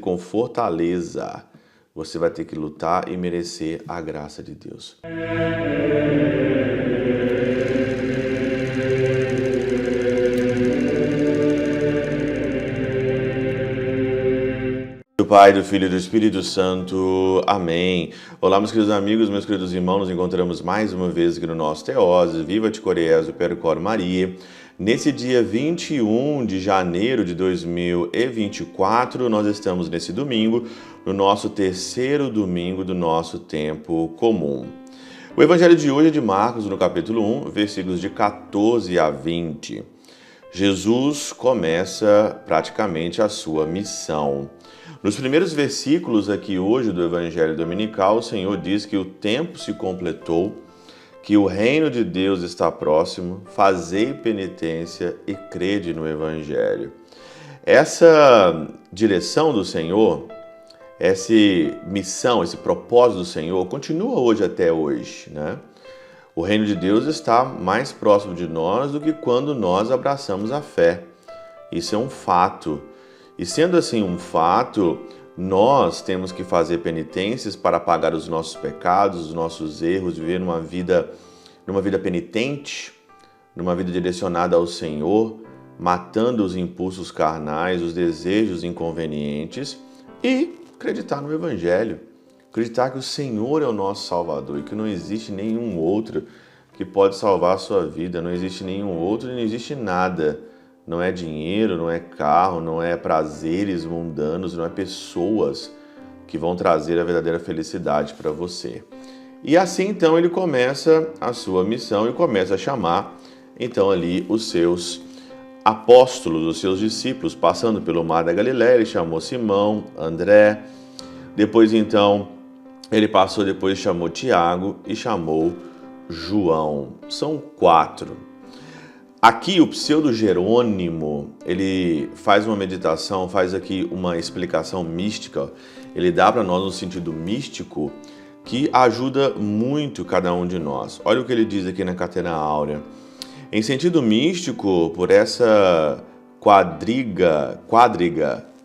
com fortaleza. Você vai ter que lutar e merecer a graça de Deus. Do Pai, do Filho e do Espírito Santo. Amém. Olá, meus queridos amigos, meus queridos irmãos, nos encontramos mais uma vez aqui no nosso Teoses, Viva de Coriésio, Percor Maria. Nesse dia 21 de janeiro de 2024, nós estamos nesse domingo, no nosso terceiro domingo do nosso tempo comum. O evangelho de hoje é de Marcos, no capítulo 1, versículos de 14 a 20. Jesus começa praticamente a sua missão. Nos primeiros versículos aqui hoje do Evangelho Dominical, o Senhor diz que o tempo se completou, que o reino de Deus está próximo, fazei penitência e crede no Evangelho. Essa direção do Senhor, essa missão, esse propósito do Senhor continua hoje até hoje, né? O reino de Deus está mais próximo de nós do que quando nós abraçamos a fé. Isso é um fato. E sendo assim um fato, nós temos que fazer penitências para apagar os nossos pecados, os nossos erros, viver numa vida penitente, numa vida direcionada ao Senhor, matando os impulsos carnais, os desejos inconvenientes e acreditar no Evangelho. Acreditar que o Senhor é o nosso Salvador e que não existe nenhum outro que pode salvar a sua vida, não existe nenhum outro e não existe nada. Não é dinheiro, não é carro, não é prazeres mundanos, não é pessoas que vão trazer a verdadeira felicidade para você. E assim então ele começa a sua missão e começa a chamar então ali os seus apóstolos, os seus discípulos, passando pelo mar da Galileia, ele chamou Simão, André, depois então ele chamou Tiago e chamou João. São 4. Aqui o pseudo-Jerônimo, ele faz uma meditação, faz aqui uma explicação mística, ele dá para nós um sentido místico que ajuda muito cada um de nós. Olha o que ele diz aqui na Catena Áurea. Em sentido místico, por essa quadriga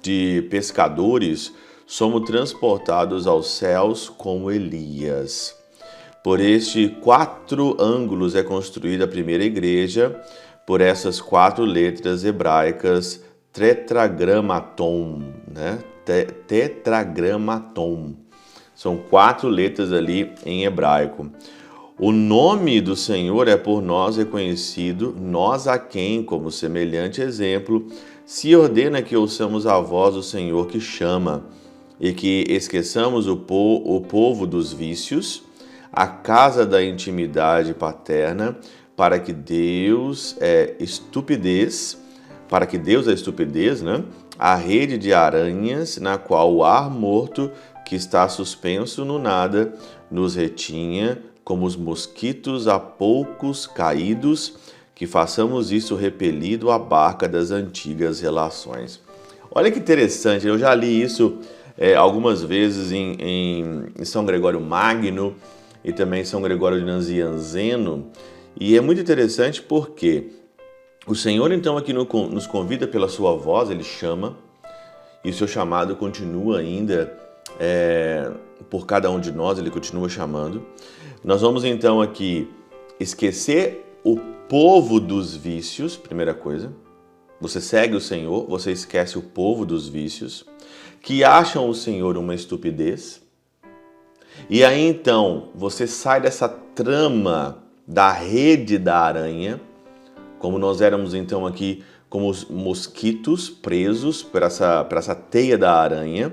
de pescadores, somos transportados aos céus como Elias. Por estes 4 ângulos é construída a primeira igreja, por essas 4 letras hebraicas, tetragrammaton, né? Tetragrammaton. São 4 letras ali em hebraico. O nome do Senhor é por nós reconhecido, nós a quem, como semelhante exemplo, se ordena que ouçamos a voz do Senhor que chama, e que esqueçamos o povo dos vícios, a casa da intimidade paterna, para que Deus é estupidez, né? A rede de aranhas na qual o ar morto que está suspenso no nada nos retinha, como os mosquitos a poucos caídos, que façamos isso repelido à barca das antigas relações. Olha que interessante, eu já li isso algumas vezes em São Gregório Magno e também São Gregório de Nazianzeno, e é muito interessante porque o Senhor então aqui nos convida pela sua voz, ele chama, e o seu chamado continua ainda por cada um de nós, ele continua chamando. Nós vamos então aqui esquecer o povo dos vícios, primeira coisa. Você segue o Senhor, você esquece o povo dos vícios, que acham o Senhor uma estupidez. E aí então você sai dessa trama da rede da aranha, como nós éramos então aqui como os mosquitos presos para essa teia da aranha,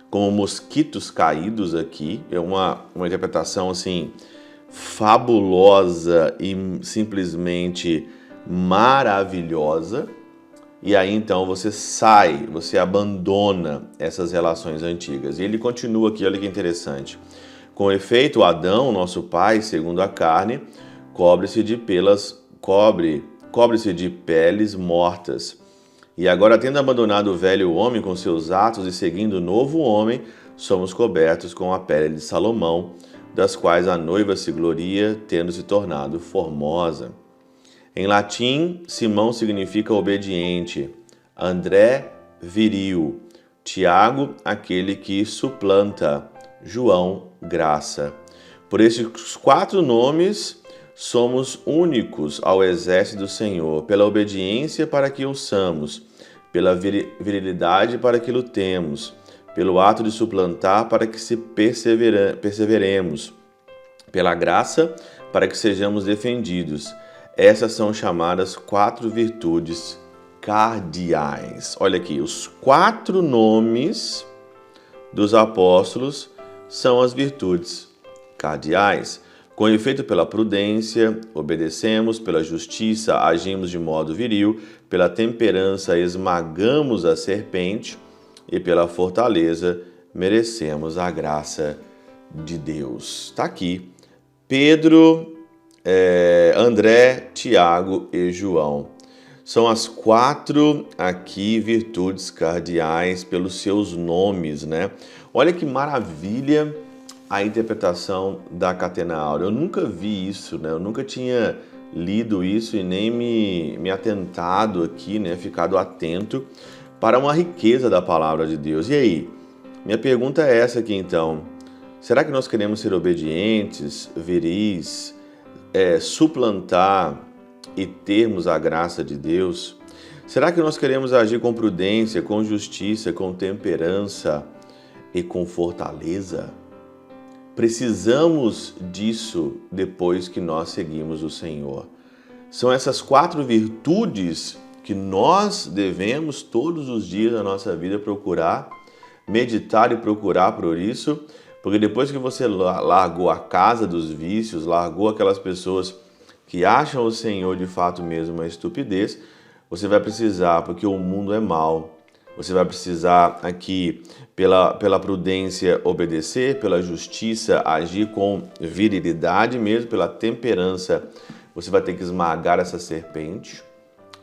como mosquitos caídos aqui. É uma interpretação assim fabulosa e simplesmente maravilhosa. E aí então você sai, você abandona essas relações antigas. E ele continua aqui, olha que interessante. Com efeito, Adão, nosso pai, segundo a carne, cobre-se de peles mortas. E agora, tendo abandonado o velho homem com seus atos e seguindo o novo homem, somos cobertos com a pele de Salomão, das quais a noiva se gloria, tendo se tornado formosa. Em latim, Simão significa obediente, André, viril, Tiago, aquele que suplanta. João, graça. Por esses 4 nomes, somos únicos ao exército do Senhor, pela obediência para que ouçamos, pela virilidade para que lutemos, pelo ato de suplantar para que se perseveremos, pela graça para que sejamos defendidos. Essas são chamadas 4 virtudes cardeais. Olha aqui, os 4 nomes dos apóstolos são as virtudes cardeais. Com efeito, pela prudência, obedecemos, pela justiça, agimos de modo viril, pela temperança, esmagamos a serpente e pela fortaleza, merecemos a graça de Deus. Está aqui Pedro, André, Tiago e João. São as 4 aqui virtudes cardeais pelos seus nomes, né? Olha que maravilha a interpretação da Catena Áurea. Eu nunca vi isso, né? Eu nunca tinha lido isso e nem me atentado aqui, né? Ficado atento para uma riqueza da palavra de Deus. E aí? Minha pergunta é essa aqui então. Será que nós queremos ser obedientes, viris, suplantar e termos a graça de Deus? Será que nós queremos agir com prudência, com justiça, com temperança e com fortaleza? Precisamos disso depois que nós seguimos o Senhor. São essas 4 virtudes que nós devemos todos os dias da nossa vida procurar, meditar e procurar por isso, porque depois que você largou a casa dos vícios, largou aquelas pessoas que acham o Senhor de fato mesmo uma estupidez, você vai precisar, porque o mundo é mau, você vai precisar aqui, pela prudência, obedecer, pela justiça, agir com virilidade mesmo, pela temperança, você vai ter que esmagar essa serpente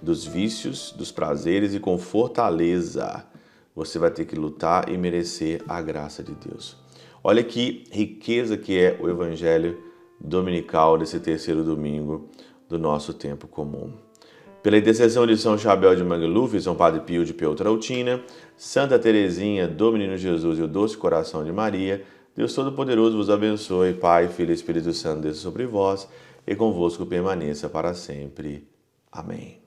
dos vícios, dos prazeres, e com fortaleza você vai ter que lutar e merecer a graça de Deus. Olha que riqueza que é o Evangelho dominical desse 3º domingo do nosso tempo comum. Pela intercessão de São Chabel de Mangluf, São Padre Pio de Pietrautina, Santa Teresinha do Menino Jesus e o Doce Coração de Maria, Deus Todo-Poderoso vos abençoe, Pai, Filho e Espírito Santo, desça sobre vós e convosco permaneça para sempre. Amém.